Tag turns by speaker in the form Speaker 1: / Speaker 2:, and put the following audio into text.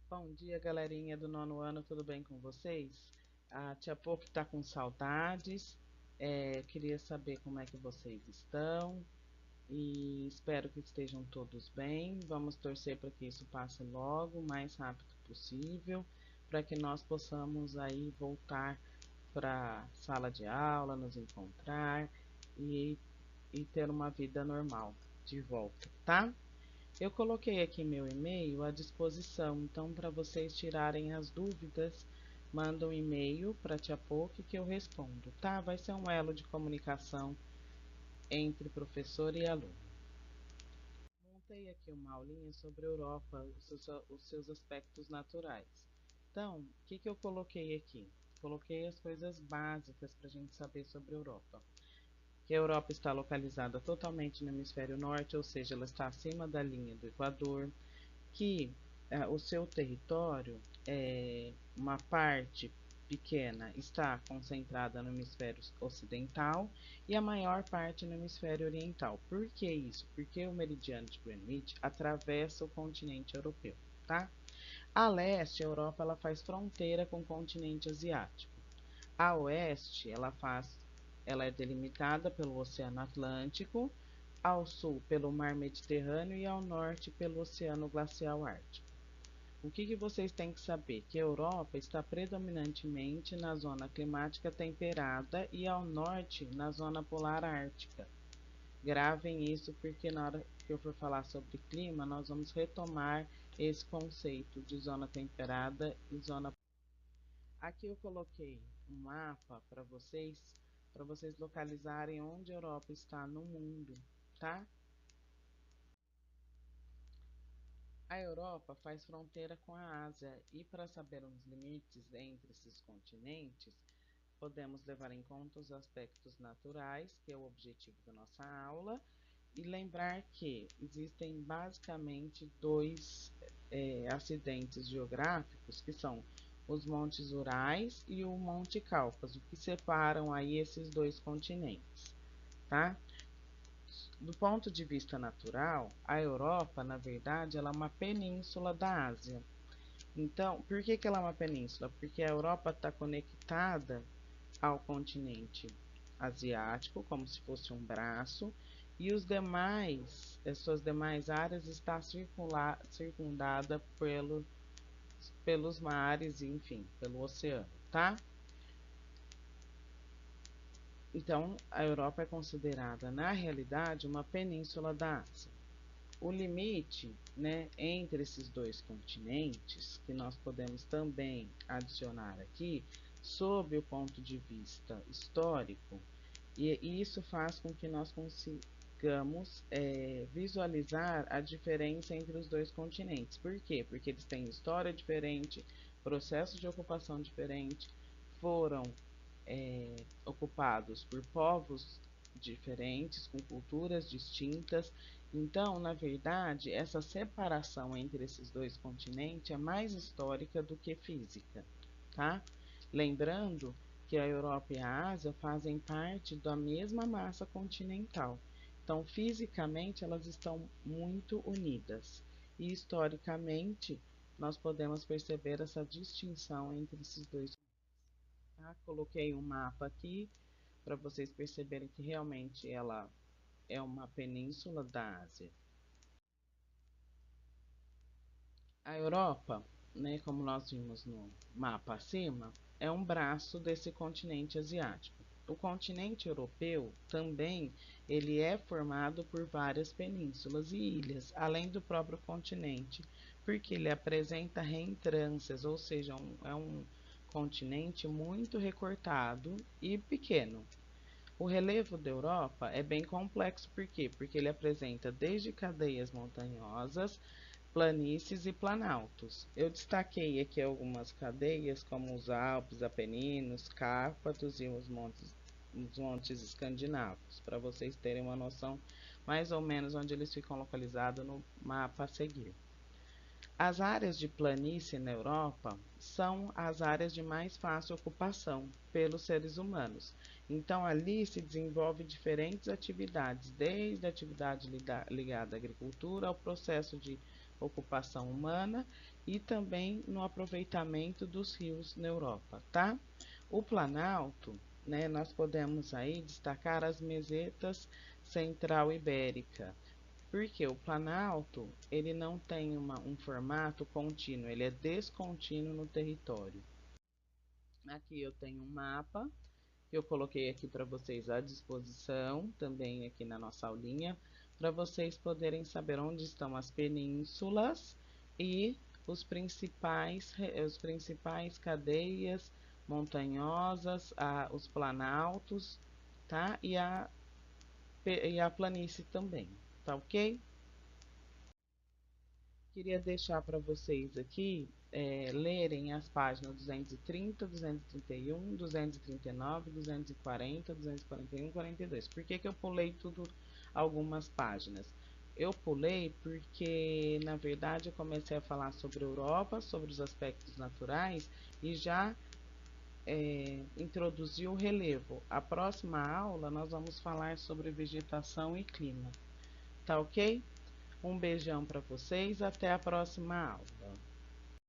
Speaker 1: Bom dia, galerinha do nono ano, tudo bem com vocês? A tia Pouco está com saudades, queria saber como é que vocês estão e espero que estejam todos bem. Vamos torcer para que isso passe logo, o mais rápido possível, para que nós possamos aí voltar para a sala de aula, nos encontrar e, e ter uma vida normal de volta, tá? Eu coloquei aqui meu e-mail à disposição, então para vocês tirarem as dúvidas, manda um e-mail para a Tia Pouque que eu respondo, tá? Vai ser um elo de comunicação entre professor e aluno. Montei aqui uma aulinha sobre a Europa, os seus aspectos naturais. Então, o que eu coloquei aqui? Coloquei as coisas básicas para a gente saber sobre a Europa. Que a Europa está localizada totalmente no hemisfério norte, ou seja, ela está acima da linha do Equador, que o seu território, uma parte pequena está concentrada no hemisfério ocidental e a maior parte no hemisfério oriental. Por que isso? Porque o meridiano de Greenwich atravessa o continente europeu, tá? A leste, a Europa ela faz fronteira com o continente asiático. A oeste, ela é delimitada pelo Oceano Atlântico, ao sul pelo Mar Mediterrâneo e ao norte pelo Oceano Glacial Ártico. O que vocês têm que saber? Que a Europa está predominantemente na zona climática temperada e ao norte na zona polar ártica. Gravem isso porque na hora que eu for falar sobre clima, nós vamos retomar esse conceito de zona temperada e zona. Aqui eu coloquei um mapa para vocês localizarem onde a Europa está no mundo, tá? A Europa faz fronteira com a Ásia e para saber os limites entre esses continentes, podemos levar em conta os aspectos naturais, que é o objetivo da nossa aula, e lembrar que existem basicamente dois acidentes geográficos, que são os Montes Urais e o Monte Cáucaso, que separam aí esses dois continentes, tá? Do ponto de vista natural, a Europa, na verdade, ela é uma península da Ásia. Então, por que ela é uma península? Porque a Europa está conectada ao continente asiático, como se fosse um braço, e as suas demais áreas está circundada pelos mares, enfim, pelo oceano, tá? Então, a Europa é considerada, na realidade, uma península da Ásia. O limite, né, entre esses dois continentes, que nós podemos também adicionar aqui, sob o ponto de vista histórico, e isso faz com que nós consigamos visualizar a diferença entre os dois continentes. Por quê? Porque eles têm história diferente, processo de ocupação diferente, foram ocupados por povos diferentes, com culturas distintas. Então, na verdade, essa separação entre esses dois continentes é mais histórica do que física, tá? Lembrando que a Europa e a Ásia fazem parte da mesma massa continental. Então, fisicamente, elas estão muito unidas. E historicamente, nós podemos perceber essa distinção entre esses dois. Tá? Coloquei um mapa aqui para vocês perceberem que realmente ela é uma península da Ásia. A Europa, né, como nós vimos no mapa acima, é um braço desse continente asiático. O continente europeu também ele é formado por várias penínsulas e ilhas, além do próprio continente, porque ele apresenta reentrâncias, ou seja, é um continente muito recortado e pequeno. O relevo da Europa é bem complexo, por quê? Porque ele apresenta desde cadeias montanhosas, planícies e planaltos. Eu destaquei aqui algumas cadeias, como os Alpes, Apeninos, Cárpatos e os montes escandinavos, para vocês terem uma noção mais ou menos onde eles ficam localizados no mapa a seguir. As áreas de planície na Europa são as áreas de mais fácil ocupação pelos seres humanos. Então, ali se desenvolve diferentes atividades, desde a atividade ligada à agricultura ao processo de ocupação humana e também no aproveitamento dos rios na Europa, tá? O Planalto, né, nós podemos aí destacar as mesetas central ibérica, porque o Planalto ele não tem um formato contínuo, ele é descontínuo no território. Aqui eu tenho um mapa que eu coloquei aqui para vocês à disposição, também aqui na nossa aulinha, para vocês poderem saber onde estão as penínsulas e os principais cadeias montanhosas, os planaltos, tá? E a planície também, tá ok? Queria deixar para vocês aqui lerem as páginas 230, 231, 239, 240, 241, 42. Por que que eu pulei tudo algumas páginas? Eu pulei porque, na verdade, eu comecei a falar sobre a Europa, sobre os aspectos naturais e já introduzi o relevo. A próxima aula nós vamos falar sobre vegetação e clima. Tá ok? Um beijão para vocês, até a próxima aula.